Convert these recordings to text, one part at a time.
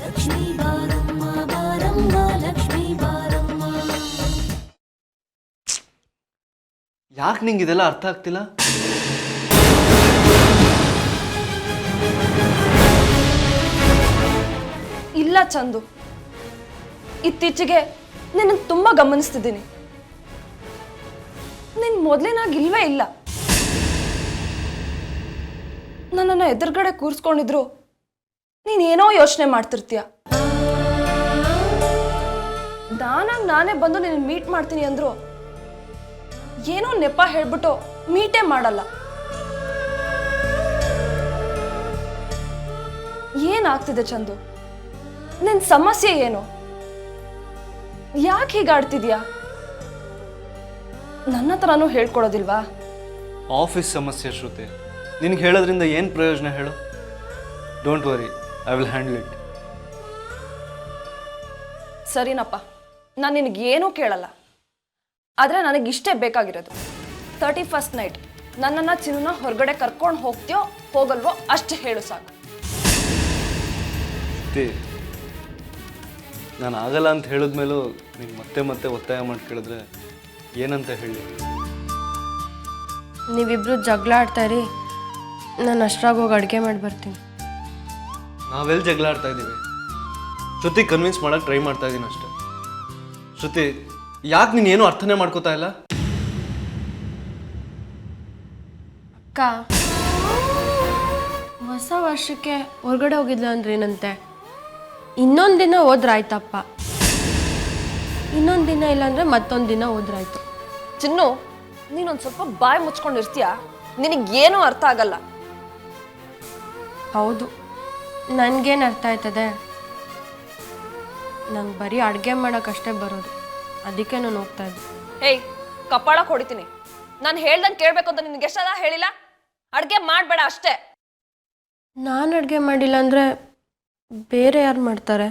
ಲಕ್ಷ್ಮೀ ಬಾರಮ್ಮ ಬಾರಮ್ಮ ಲಕ್ಷ್ಮೀ ಬಾರಮ್ಮ. ಯಾಕೆ ನಿಂಗೆ ಇದೆಲ್ಲ ಅರ್ಥ ಆಗ್ತಿಲ್ಲ? ಇಲ್ಲ ಚಂದು, ಇತ್ತೀಚೆಗೆ ನಿನ್ನ ತುಂಬಾ ಗಮನಿಸ್ತಿದ್ದೀನಿ. ನಿನ್ ಮೊದಲಿನಾಗಿಲ್ವೇ ಇಲ್ಲ. ನನ್ನನ್ನು ಎದುರುಗಡೆ ಕೂರಿಸ್ಕೊಂಡಿದ್ರು ನೀನೇನೋ ಯೋಚನೆ ಮಾಡ್ತಿರ್ತೀಯ. ನಾನೇ ಬಂದು ನಿನ್ನ ಮೀಟ್ ಮಾಡ್ತೀನಿ ಅಂದ್ರು ಏನೋ ನೆಪ ಹೇಳ್ಬಿಟ್ಟು ಮೀಟೇ ಮಾಡಲ್ಲ. ಏನಾಗ್ತಿದೆ ಚಂದು? ನಿನ್ ಸಮಸ್ಯೆ ಏನು? ಯಾಕೆ ಹೀಗಾಡ್ತಿದ್ಯಾ? ನನ್ನ ಹತ್ರನೂ ಹೇಳ್ಕೊಡೋದಿಲ್ವಾ? ಆಫೀಸ್ ಸಮಸ್ಯೆ ಶ್ರುತಿ, ನಿನಗೆ ಹೇಳೋದ್ರಿಂದ ಏನು ಪ್ರಯೋಜನ ಹೇಳು? Don't worry, I will handle it. ಸರಿನಪ್ಪ, ನಾನು ನಿನಗೇನೂ ಕೇಳಲ್ಲ. ಆದರೆ ನನಗಿಷ್ಟೇ ಬೇಕಾಗಿರೋದು, 31st ನೈಟ್ ನನ್ನನ್ನು ಚಿನ್ನ ಹೊರಗಡೆ ಕರ್ಕೊಂಡು ಹೋಗ್ತೀಯೋ ಹೋಗಲ್ವೋ ಅಷ್ಟೇ ಹೇಳು ಸಾಕು. ನಾನು ಆಗಲ್ಲ ಅಂತ ಹೇಳಿದ್ಮೇಲೂ ನೀನು ಮತ್ತೆ ಮತ್ತೆ ಒತ್ತಾಯ ಮಾಡಿ ಕೇಳಿದ್ರೆ ಏನಂತ ಹೇಳಿ? ನೀವಿಬ್ರು ಜಗಳ ಆಡ್ತಾ ಇರಿ, ನಾನು ಅಷ್ಟ್ರಾಗ ಹೋಗಿ ಅಡುಗೆ ಮಾಡಿ ಬರ್ತೀನಿ. ನಾವೆಲ್ಲಿ ಜಗಳ ಆಡ್ತಾ ಇದ್ದೀವಿ? ಶ್ರುತಿ ಕನ್ವಿನ್ಸ್ ಮಾಡೋಕ್ಕೆ ಟ್ರೈ ಮಾಡ್ತಾ ಇದ್ದೀನಿ ಅಷ್ಟೇ. ಶ್ರುತಿ, ಯಾಕೆ ನೀನು ಏನೂ ಅರ್ಥನೇ ಮಾಡ್ಕೋತಾ ಇಲ್ಲ? ಅಕ್ಕ, ಹೊಸ ವರ್ಷಕ್ಕೆ ಹೊರಗಡೆ ಹೋಗಿದ್ಲು ಅಂದ್ರೆ ಏನಂತೆ? ಇನ್ನೊಂದು ದಿನ ಹೋದ್ರಾಯ್ತಪ್ಪ, ಇನ್ನೊಂದು ದಿನ ಇಲ್ಲಾಂದ್ರೆ ಮತ್ತೊಂದು ದಿನ ಹೋದ್ರಾಯ್ತು. ಚಿನ್ನು, ನೀನೊಂದು ಸ್ವಲ್ಪ ಬಾಯಿ ಮುಚ್ಕೊಂಡಿರ್ತೀಯ? ನಿನಗೇನೂ ಅರ್ಥ ಆಗಲ್ಲ. ಹೌದು, ನನಗೇನು ಅರ್ಥ ಆಯ್ತದೆ? ನಂಗೆ ಬರೀ ಅಡುಗೆ ಮಾಡೋಕ್ಕಷ್ಟೇ ಬರೋದು, ಅದಕ್ಕೆ ನಾನು ಹೋಗ್ತಾ ಇದ್ದೆ. ಹೇಯ್, ಕಪಾಳಕ್ಕೆ ಹೊಡಿತೀನಿ. ನಾನು ಹೇಳ್ದಂಗೆ ಕೇಳಬೇಕು ಅಂತ ನಿನಗೆ ಎಷ್ಟದ ಹೇಳಿಲ್ಲ? ಅಡುಗೆ ಮಾಡಬೇಡ ಅಷ್ಟೇ. ನಾನು ಅಡುಗೆ ಮಾಡಿಲ್ಲ ಅಂದರೆ ಬೇರೆ ಯಾರು ಮಾಡ್ತಾರೆ?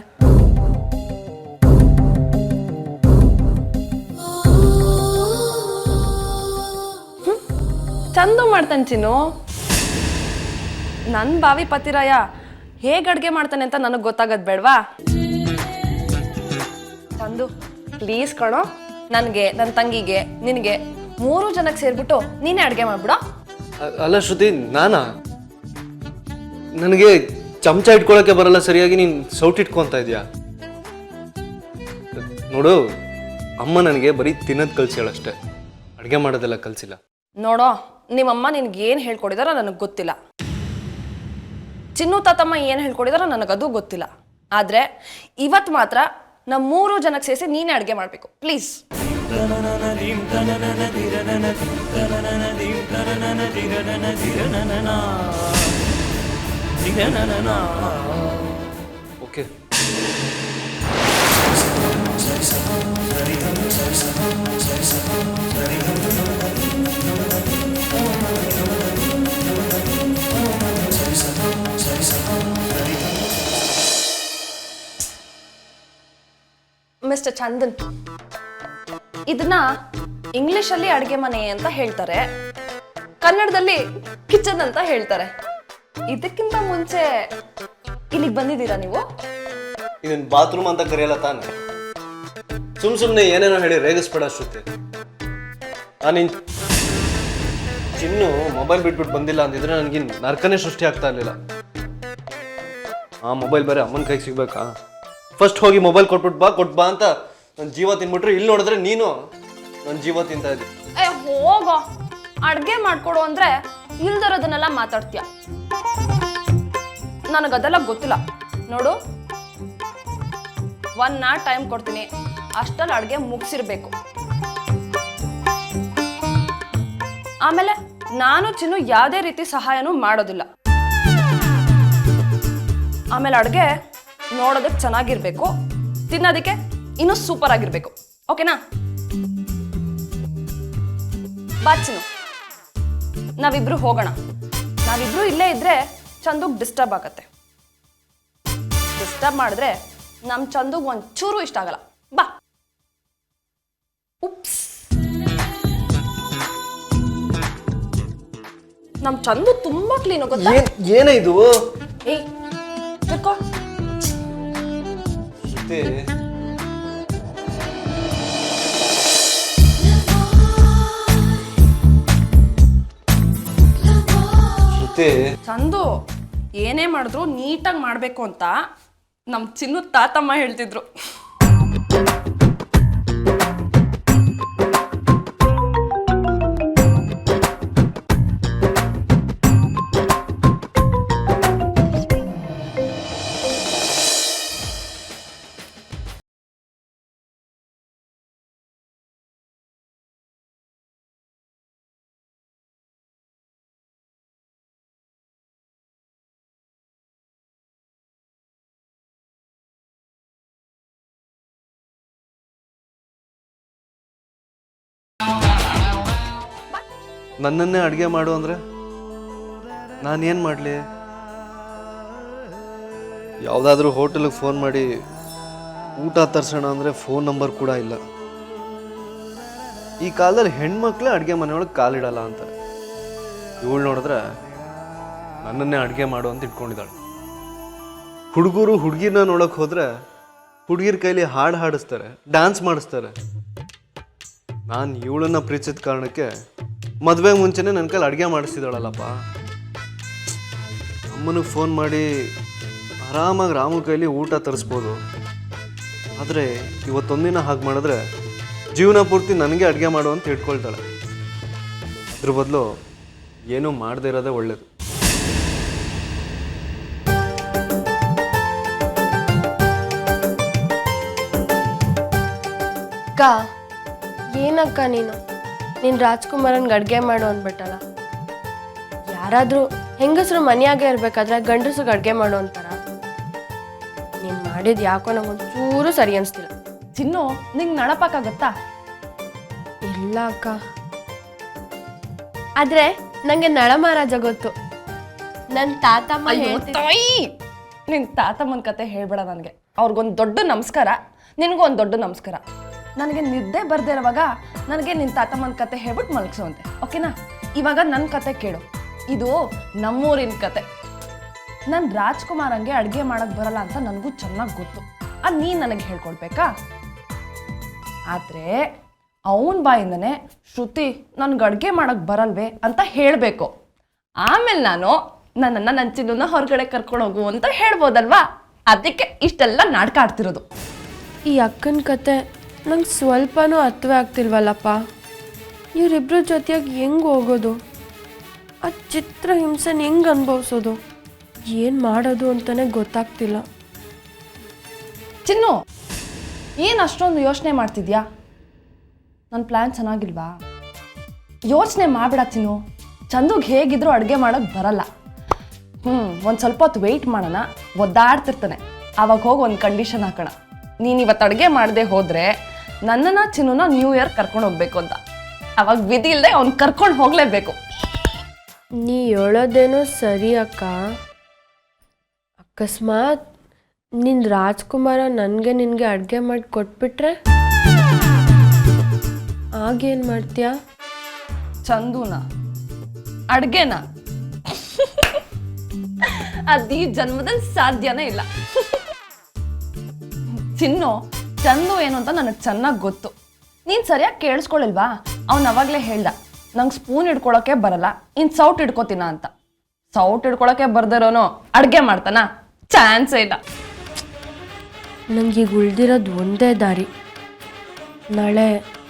ಚಂದ ಮಾಡ್ತಾನೆ ಚಿನ್ನು. ನನ್ನ ಬಾವಿ ಪತಿರಾಯ ಹೇಗೆ ಅಡುಗೆ ಮಾಡ್ತಾನೆ ಅಂತ ನನಗೆ ಗೊತ್ತಾಗದ್ ಬೇಡವಾ? ಚಂದು, ಪ್ಲೀಸ್ ಕಣೋ, ನನಗೆ, ನನ್ನ ತಂಗಿಗೆ, ನಿನಗೆ 3 ಜನಕ್ಕೆ ಸೇರ್ಬಿಟ್ಟು ನೀನೇ ಅಡುಗೆ ಮಾಡ್ಬಿಡ. ಅಲ್ಲ ಶ್ರುತಿ, ನನಗೆ ಚಮಚ ಇಟ್ಕೊಳಕ್ಕೆ ಬರಲ್ಲ ಸರಿಯಾಗಿ, ನೀನು ಸೌಟ್ ಇಟ್ಕೊತಾ ಇದೆಯಾ? ನೋಡು, ಅಮ್ಮ ನನಗೆ ಬರೀ ತಿನ್ನೋದು ಕಲ್ಸ್ಯಾಳಷ್ಟೇ, ಅಡುಗೆ ಮಾಡೋದೆಲ್ಲ ಕಲಿಸಿಲ್ಲ. ನೋಡೋ, ನಿಮ್ಮಮ್ಮ ನಿನ್ಗೇನು ಹೇಳ್ಕೊಡಿದಾರೋ ನನಗೆ ಗೊತ್ತಿಲ್ಲ. ಚಿನ್ನು ತಾತಮ್ಮ ಏನು ಹೇಳ್ಕೊಡಿದಾರೋ ನನಗದು ಗೊತ್ತಿಲ್ಲ. ಆದರೆ ಇವತ್ತು ಮಾತ್ರ ನಮ್ಮ 3 ಜನಕ್ಕೆ ಸೇರಿಸಿ ನೀನೇ ಅಡುಗೆ ಮಾಡಬೇಕು, ಪ್ಲೀಸ್. ಓಕೆ. ಮಿಸ್ಟರ್ ಚಂದನ್, ಇದನ್ನ ಇಂಗ್ಲಿಷಲ್ಲಿ ಅಡುಗೆ ಮನೆ ಅಂತ ಹೇಳ್ತಾರೆ, ಕನ್ನಡದಲ್ಲಿ ಕಿಚನ್ ಅಂತ ಹೇಳ್ತಾರೆ. ಇದಕ್ಕಿಂತ ಮುಂಚೆ ಇಲ್ಲಿಗೆ ಬಂದಿದ್ದೀರಾ ನೀವು? ಇದನ್ನ ಬಾತ್ರೂಮ್ ಅಂತ ಕರೆಯಲ್ಲ ತಾನೆ? ಸುಮ್ಮನೆ ಏನೇನೋ ಹೇಳಿ ರೇಗಿಸ್ಬೇಡ ಶ್ರುತಿ. ನೀನು ಚಿನ್ನು ಮೊಬೈಲ್ ಬಿಟ್ಬಿಟ್ಟು ಬಂದಿಲ್ಲ ಅಂದಿದ್ರೆ ನನಗೆ ನರ್ಕನೇ ಸೃಷ್ಟಿ ಆಗ್ತಾ ಇರಲಿಲ್ಲ. ಆ ಮೊಬೈಲ್ ಬೇರೆ ಅಮ್ಮನ ಕೈಗೆ ಸಿಗ್ಬೇಕಾ? ಫಸ್ಟ್ ಹೋಗಿ ಮೊಬೈಲ್ ಕೊಟ್ಬಿಟ್ಟು ಬಾ ಅಂತ ನನ್ನ ಜೀವ ತಿನ್ಬಿಟ್ರೆ, ಇಲ್ಲಿ ನೋಡಿದ್ರೆ ನೀನು ನನ್ನ ಜೀವ ತಿಂತಾ ಇದ್ದಿ. ಹೋಗೋ, ಅಡ್ಗೆ ಮಾಡ್ಕೊಡು ಅಂದ್ರೆ ಇಲ್ದಿರೋದನ್ನೆಲ್ಲ ಮಾತಾಡ್ತೀಯ. ನನಗದೆಲ್ಲ ಗೊತ್ತಿಲ್ಲ. ನೋಡು, 1 hour ಟೈಮ್ ಕೊಡ್ತೀನಿ, ಅಷ್ಟಲ್ಲಿ ಅಡ್ಗೆ ಮುಗಿಸಿರ್ಬೇಕು. ಆಮೇಲೆ ನಾನು ಚಿನ್ನು ಯಾವುದೇ ರೀತಿ ಸಹಾಯನೂ ಮಾಡೋದಿಲ್ಲ. ಆಮೇಲೆ ಅಡುಗೆ ನೋಡೋದಕ್ಕೆ ಚೆನ್ನಾಗಿರ್ಬೇಕು, ತಿನ್ನೋದಕ್ಕೆ ಇನ್ನೂ ಸೂಪರ್ ಆಗಿರ್ಬೇಕು. ಓಕೆನಾ? ಬಾ ಚಿನ್ನು, ನಾವಿಬ್ರು ಹೋಗೋಣ. ನಾವಿಬ್ರು ಇಲ್ಲೇ ಇದ್ರೆ ಚಂದುಗ್ ಡಿಸ್ಟರ್ಬ್ ಆಗತ್ತೆ. ಡಿಸ್ಟರ್ಬ್ ಮಾಡಿದ್ರೆ ನಮ್ಮ ಚಂದುಗ್ ಒಂಚೂರು ಇಷ್ಟ ಆಗಲ್ಲ. ಬಾ. ಉಪ್ಸ್, ನಮ್ಮ ಚಂದು ತುಂಬಾ ಕ್ಲೀನ್. ಗೊತ್ತಾ? ಏನೇ ಇದು? ಏಯ್, ತಿರ್ಕೋ. ಶ್ರುತಿ ಶ್ರುತಿ ಚಂದು ಏನೇ ಮಾಡಿದ್ರು ನೀಟಾಗಿ ಮಾಡಬೇಕು ಅಂತ ನಮ್ಮ ಚಿನ್ನು ತಾತಮ್ಮ ಹೇಳ್ತಿದ್ರು. ನನ್ನನ್ನೇ ಅಡುಗೆ ಮಾಡು ಅಂದರೆ ನಾನೇನು ಮಾಡಲಿ? ಯಾವುದಾದ್ರೂ ಹೋಟೆಲಿಗೆ ಫೋನ್ ಮಾಡಿ ಊಟ ತರಿಸೋಣ ಅಂದರೆ ಫೋನ್ ನಂಬರ್ ಕೂಡ ಇಲ್ಲ. ಈ ಕಾಲದಲ್ಲಿ ಹೆಣ್ಮಕ್ಳೇ ಅಡುಗೆ ಮನೆಯೊಳಗೆ ಕಾಲಿಡಲ್ಲ ಅಂತಾರೆ. ಇವಳು ನೋಡಿದ್ರೆ ನನ್ನನ್ನೇ ಅಡುಗೆ ಮಾಡು ಅಂತ ಇಟ್ಕೊಂಡಿದ್ದಾಳೆ. ಹುಡುಗರು ಹುಡುಗಿರನ್ನ ನೋಡೋಕೆ ಹೋದರೆ ಹುಡುಗಿರ ಕೈಲಿ ಹಾಡು ಹಾಡಿಸ್ತಾರೆ, ಡ್ಯಾನ್ಸ್ ಮಾಡಿಸ್ತಾರೆ. ನಾನು ಇವಳನ್ನ ಪ್ರೀತಿಸಿದ ಕಾರಣಕ್ಕೆ ಮದುವೆಗೆ ಮುಂಚೆನೇ ನನ್ನ ಕೈಲಿ ಅಡುಗೆ ಮಾಡಿಸ್ತಿದ್ದಾಳಲ್ಲಪ್ಪ. ಅಮ್ಮನಿಗೆ ಫೋನ್ ಮಾಡಿ ಆರಾಮಾಗಿ ರಾಮು ಕೈಲಿ ಊಟ ತರಿಸ್ಬೋದು. ಆದರೆ ಇವತ್ತೊಂದಿನ ಹಾಗೆ ಮಾಡಿದ್ರೆ ಜೀವನ ಪೂರ್ತಿ ನನಗೆ ಅಡುಗೆ ಮಾಡು ಅಂತ ಇಟ್ಕೊಳ್ತಾಳೆ. ಅದ್ರ ಬದಲು ಏನೂ ಮಾಡದೇ ಇರೋದೇ ಒಳ್ಳೇದು. ಅಕ್ಕ ಏನಕ್ಕ ನೀನು ರಾಜ್ಕುಮಾರನ್ಗೆ ಅಡುಗೆ ಮಾಡು ಅಂದ್ಬಿಟ್ಟಲ್ಲ. ಯಾರಾದರೂ ಹೆಂಗಸರು ಮನೆಯಾಗೆ ಇರಬೇಕಾದ್ರೆ ಗಂಡಸ್ರಿಗೆ ಅಡುಗೆ ಮಾಡು ಅಂತಾರ? ನೀನು ಮಾಡಿದ್ದು ಯಾಕೋ ನಂಗೊಂಚೂರು ಸರಿ ಅನಿಸ್ತಿಲ್ಲ. ಚಿನ್ನು ನಿಂಗೆ ನಡಪಕ್ಕಾಗತ್ತಾ? ಇಲ್ಲ ಅಕ್ಕ, ಆದರೆ ನನಗೆ ನಳ ಮಹಾರಾಜ ಗೊತ್ತು. ನನ್ನ ತಾತಮ್ಮ ತಾಯಿ ನಿನ್ನ ತಾತಮ್ಮನ ಕತೆ ಹೇಳ್ಬೇಡ ನನಗೆ. ಅವ್ರಿಗೊಂದು ದೊಡ್ಡ ನಮಸ್ಕಾರ, ನಿನಗೂ ಒಂದು ದೊಡ್ಡ ನಮಸ್ಕಾರ. ನನಗೆ ನಿದ್ದೆ ಬರ್ದೇ ಇರುವಾಗ ನನಗೆ ನಿನ್ನ ತಾತಮ್ಮನ ಕತೆ ಹೇಳ್ಬಿಟ್ಟು ಮಲಗಿಸುವಂತೆ, ಓಕೆನಾ? ಇವಾಗ ನನ್ನ ಕತೆ ಕೇಳು. ಇದು ನಮ್ಮೂರಿನ ಕತೆ. ನಾನು ರಾಜ್ಕುಮಾರಂಗೆ ಅಡುಗೆ ಮಾಡೋಕ್ಕೆ ಬರಲ್ಲ ಅಂತ ನನಗೂ ಚೆನ್ನಾಗಿ ಗೊತ್ತು. ಅದು ನೀನು ನನಗೆ ಹೇಳ್ಕೊಡ್ಬೇಕಾ? ಆದರೆ ಅವನ ಬಾಯಿಂದನೇ ಶ್ರುತಿ ನನಗೆ ಅಡುಗೆ ಮಾಡೋಕ್ಕೆ ಬರಲ್ವೇ ಅಂತ ಹೇಳಬೇಕು. ಆಮೇಲೆ ನಾನು ನನ್ನ ಚಿನ್ನನ್ನ ಹೊರಗಡೆ ಕರ್ಕೊಂಡು ಹೋಗು ಅಂತ ಹೇಳ್ಬೋದಲ್ವಾ? ಅದಕ್ಕೆ ಇಷ್ಟೆಲ್ಲ ನಾಟಕ ಆಡ್ತಿರೋದು. ಈ ಅಕ್ಕನ ಕತೆ ನಂಗೆ ಸ್ವಲ್ಪನೂ ಅರ್ಥವೇ ಆಗ್ತಿಲ್ವಲ್ಲಪ್ಪ. ಇವರಿಬ್ಬರ ಜೊತೆಯಾಗಿ ಹೆಂಗೆ ಹೋಗೋದು? ಆ ಚಿತ್ರಹಿಂಸೆನ ಹೆಂಗೆ ಅನುಭವಿಸೋದು? ಏನು ಮಾಡೋದು ಅಂತಲೇ ಗೊತ್ತಾಗ್ತಿಲ್ಲ. ಚಿನ್ನು, ಏನು ಅಷ್ಟೊಂದು ಯೋಚನೆ ಮಾಡ್ತಿದ್ಯಾ? ನನ್ನ ಪ್ಲ್ಯಾನ್ ಚೆನ್ನಾಗಿಲ್ವಾ? ಯೋಚನೆ ಮಾಡಬೇಡ ಚಿನ್ನು. ಚಂದುಗೆ ಹೇಗಿದ್ರು ಅಡುಗೆ ಮಾಡೋಕ್ಕೆ ಬರಲ್ಲ. ಒಂದು ಸ್ವಲ್ಪ ಹೊತ್ತು ವೆಯ್ಟ್ ಮಾಡೋಣ, ಒದ್ದಾಡ್ತಿರ್ತಾನೆ. ಆವಾಗ ಹೋಗಿ ಒಂದು ಕಂಡೀಷನ್ ಹಾಕೋಣ. ನೀನು ಇವತ್ತು ಅಡುಗೆ ಮಾಡದೆ ಹೋದರೆ ನನ್ನನ್ನು ಚಿನ್ನೂನ ನ್ಯೂ ಇಯರ್ ಕರ್ಕೊಂಡು ಹೋಗ್ಬೇಕು ಅಂತ. ಅವಾಗ ವಿಧಿ ಇಲ್ಲದೆ ಅವ್ನು ಕರ್ಕೊಂಡು ಹೋಗಲೇಬೇಕು. ನೀ ಹೇಳೋದೇನೋ ಸರಿ ಅಕ್ಕ. ಅಕಸ್ಮಾತ್ ನಿನ್ನ ರಾಜ್ಕುಮಾರ ನಿನಗೆ ಅಡುಗೆ ಮಾಡಿ ಕೊಟ್ಬಿಟ್ರೆ ಆಗೇನು ಮಾಡ್ತೀಯಾ? ಚಂದುನ ಅಡುಗೆನ ಅದು ಈ ಜನ್ಮದಲ್ಲಿ ಸಾಧ್ಯನೇ ಇಲ್ಲ. ಚಿನ್ನು, ಚಂದು ಏನು ಅಂತ ನನಗೆ ಚೆನ್ನಾಗಿ ಗೊತ್ತು. ನೀನು ಸರಿಯಾಗಿ ಕೇಳಿಸ್ಕೊಳ್ಳಿಲ್ವಾ? ಅವ್ನು ಅವಾಗಲೇ ಹೇಳ್ದ, ನಂಗೆ ಸ್ಪೂನ್ ಹಿಡ್ಕೊಳಕ್ಕೆ ಬರಲ್ಲ, ಇನ್ನು ಸೌಟ್ ಹಿಡ್ಕೋತೀನ ಅಂತ. ಸೌಟ್ ಹಿಡ್ಕೊಳಕ್ಕೆ ಬರ್ದಿರೋನು ಅಡುಗೆ ಮಾಡ್ತಾನ? ಚಾನ್ಸೇ ಇಲ್ಲ. ನನಗೀಗ ಉಳ್ದಿರೋದು ಒಂದೇ ದಾರಿ. ನಾಳೆ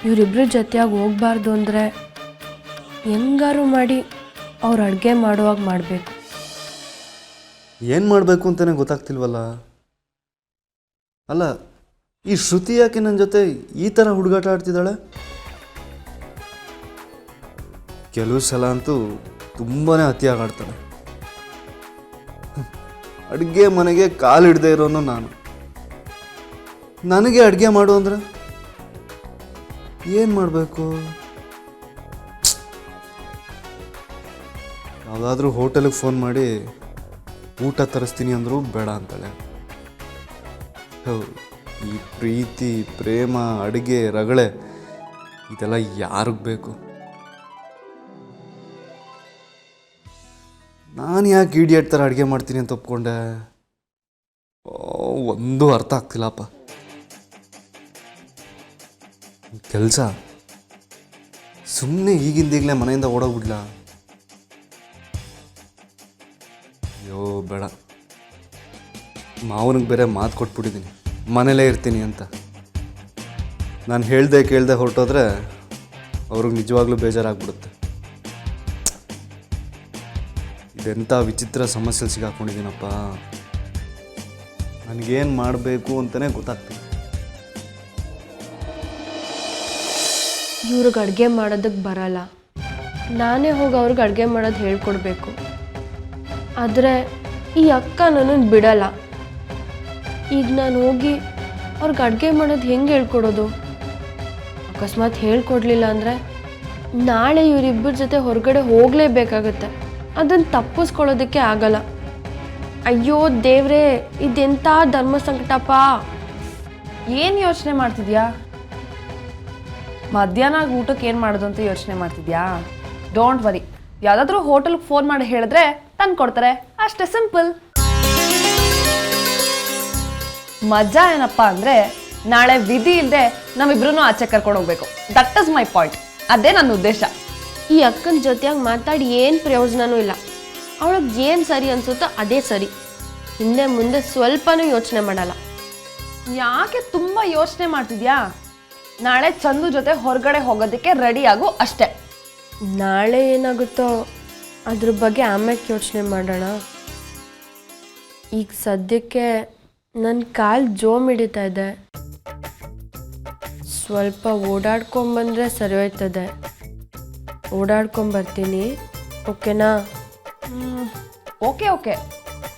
ಇವರಿಬ್ಬರ ಜೊತೆಯಾಗಿ ಹೋಗ್ಬಾರ್ದು ಅಂದರೆ ಹೆಂಗಾರು ಮಾಡಿ ಅವ್ರು ಅಡುಗೆ ಮಾಡುವಾಗ ಮಾಡಬೇಕು. ಏನು ಮಾಡಬೇಕು ಅಂತಲೇ ಗೊತ್ತಾಗ್ತಿಲ್ವಲ್ಲ. ಅಲ್ಲ, ಈ ಶ್ರುತಿ ಯಾಕೆ ನನ್ನ ಜೊತೆ ಈ ಥರ ಹುಡುಗಾಟ ಆಡ್ತಿದ್ದಾಳೆ? ಕೆಲವು ಸಲ ಅಂತೂ ತುಂಬಾ ಅತಿಯಾಗಿ ಆಡ್ತಾಳೆ. ಅಡುಗೆ ಮನೆಗೆ ಕಾಲು ಹಿಡ್ದೇ ಇರೋನು ನಾನು. ನನಗೆ ಅಡುಗೆ ಮಾಡು ಅಂದ್ರೆ ಏನು ಮಾಡಬೇಕು? ಯಾವುದಾದ್ರೂ ಹೋಟೆಲಿಗೆ ಫೋನ್ ಮಾಡಿ ಊಟ ತರಿಸ್ತೀನಿ ಅಂದರೂ ಬೇಡ ಅಂತಾಳೆ. ಹೌದು, ಈ ಪ್ರೀತಿ, ಪ್ರೇಮ, ಅಡುಗೆ, ರಗಳೆ ಇದೆಲ್ಲ ಯಾರಿಗೆ ಬೇಕು? ನಾನು ಯಾಕೆ ಇಡಿಯಟ್ ಥರ ಅಡುಗೆ ಮಾಡ್ತೀನಿ ಅಂತ ಒಪ್ಕೊಂಡೆ? ಒಂದು ಅರ್ಥ ಆಗ್ತಿಲ್ಲಪ್ಪ. ಕೆಲಸ ಸುಮ್ಮನೆ ಈಗಿಂದೀಗಲೇ ಮನೆಯಿಂದ ಓಡೋಗ್ಬಿಡ್ಲಾ? ಅಯ್ಯೋ ಬೇಡ, ಮಾವನಿಗೆ ಬೇರೆ ಮಾತು ಕೊಟ್ಬಿಟ್ಟಿದ್ದೀನಿ ಮನೇಲೇ ಇರ್ತೀನಿ ಅಂತ. ನಾನು ಹೇಳ್ದೆ ಕೇಳ್ದೆ ಹೊರಟೋದ್ರೆ ಅವ್ರಿಗೆ ನಿಜವಾಗ್ಲೂ ಬೇಜಾರಾಗ್ಬಿಡುತ್ತೆ. ಇದೆಂಥ ವಿಚಿತ್ರ ಸಮಸ್ಯೆಲಿ ಸಿಗಾಕೊಂಡಿದ್ದೀನಪ್ಪ. ನನಗೇನು ಮಾಡಬೇಕು ಅಂತಲೇ ಗೊತ್ತಾಗ್ತಿಲ್ಲ. ಇವ್ರಿಗೆ ಅಡುಗೆ ಮಾಡೋದಕ್ಕೆ ಬರಲ್ಲ, ನಾನೇ ಹೋಗಿ ಅವ್ರಿಗೆ ಅಡುಗೆ ಮಾಡೋದು ಹೇಳ್ಕೊಡ್ಬೇಕು. ಆದರೆ ಈ ಅಕ್ಕ ನನ್ನನ್ನು ಬಿಡಲ್ಲ. ಈಗ ನಾನು ಹೋಗಿ ಅವ್ರಿಗೆ ಅಡುಗೆ ಮಾಡೋದು ಹೆಂಗೆ ಹೇಳ್ಕೊಡೋದು? ಅಕಸ್ಮಾತ್ ಹೇಳ್ಕೊಡ್ಲಿಲ್ಲ ಅಂದರೆ ನಾಳೆ ಇವರಿಬ್ಬರ ಜೊತೆ ಹೊರಗಡೆ ಹೋಗಲೇಬೇಕಾಗತ್ತೆ. ಅದನ್ನು ತಪ್ಪಿಸ್ಕೊಳ್ಳೋದಕ್ಕೆ ಆಗಲ್ಲ. ಅಯ್ಯೋ ದೇವ್ರೇ, ಇದೆಂಥ ಧರ್ಮ ಸಂಕಟಪ್ಪ. ಏನು ಯೋಚನೆ ಮಾಡ್ತಿದ್ಯಾ? ಮಧ್ಯಾಹ್ನ ಊಟಕ್ಕೆ ಏನು ಮಾಡೋದು ಅಂತ ಯೋಚನೆ ಮಾಡ್ತಿದ್ಯಾ? ಡೋಂಟ್ ವರಿ, ಯಾವುದಾದ್ರೂ ಹೋಟೆಲ್ಗೆ ಫೋನ್ ಮಾಡಿ ಹೇಳಿದ್ರೆ ತಂದು ಕೊಡ್ತಾರೆ, ಅಷ್ಟೇ ಸಿಂಪಲ್. ಮಜಾ ಏನಪ್ಪ ಅಂದರೆ ನಾಳೆ ವಿಧಿ ಇಲ್ಲದೆ ನಾವಿಬ್ರು ಆಚೆ ಕರ್ಕೊಂಡು ಹೋಗ್ಬೇಕು. That is my point. ಅದೇ ನನ್ನ ಉದ್ದೇಶ. ಈ ಅಕ್ಕನ ಜೊತೆಯಾಗಿ ಮಾತಾಡಿ ಏನು ಪ್ರಯೋಜನವೂ ಇಲ್ಲ. ಅವಳಿಗೆ ಏನು ಸರಿ ಅನ್ಸುತ್ತೋ ಅದೇ ಸರಿ. ಹಿಂದೆ ಮುಂದೆ ಸ್ವಲ್ಪನೂ ಯೋಚನೆ ಮಾಡಲ್ಲ. ಯಾಕೆ ತುಂಬ ಯೋಚನೆ ಮಾಡ್ತಿದ್ಯಾ? ನಾಳೆ ಚಂದು ಜೊತೆ ಹೊರಗಡೆ ಹೋಗೋದಕ್ಕೆ ರೆಡಿ ಆಗು ಅಷ್ಟೇ. ನಾಳೆ ಏನಾಗುತ್ತೋ ಅದ್ರ ಬಗ್ಗೆ ಆಮೇಲೆ ಯೋಚನೆ ಮಾಡೋಣ. ಈಗ ಸದ್ಯಕ್ಕೆ ನನ್ನ ಕಾಲು ಜೋಮ್ ಹಿಡಿತಾ ಇದೆ. ಸ್ವಲ್ಪ ಓಡಾಡ್ಕೊಂಬಂದ್ರೆ ಸರಿ ಹೋಯ್ತದೆ. ಓಡಾಡ್ಕೊಂಬರ್ತೀನಿ, ಓಕೆನಾ? ಓಕೆ ಓಕೆ,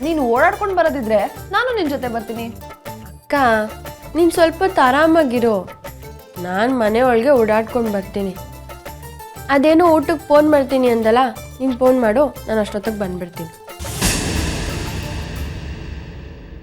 ನೀನು ಓಡಾಡ್ಕೊಂಡು ಬರೋದಿದ್ರೆ ನಾನು ನಿನ್ನ ಜೊತೆ ಬರ್ತೀನಿ. ಅಕ್ಕ, ನೀನು ಸ್ವಲ್ಪ ಹೊತ್ತು ಆರಾಮಾಗಿರು. ನಾನು ಮನೆ ಒಳಗೆ ಓಡಾಡ್ಕೊಂಡು ಬರ್ತೀನಿ. ಅದೇನೋ ಊಟಕ್ಕೆ ಫೋನ್ ಮಾಡ್ತೀನಿ ಅಂದಲ್ಲ, ನೀನು ಫೋನ್ ಮಾಡು, ನಾನು ಅಷ್ಟೊತ್ತಿಗೆ ಬಂದುಬಿಡ್ತೀನಿ.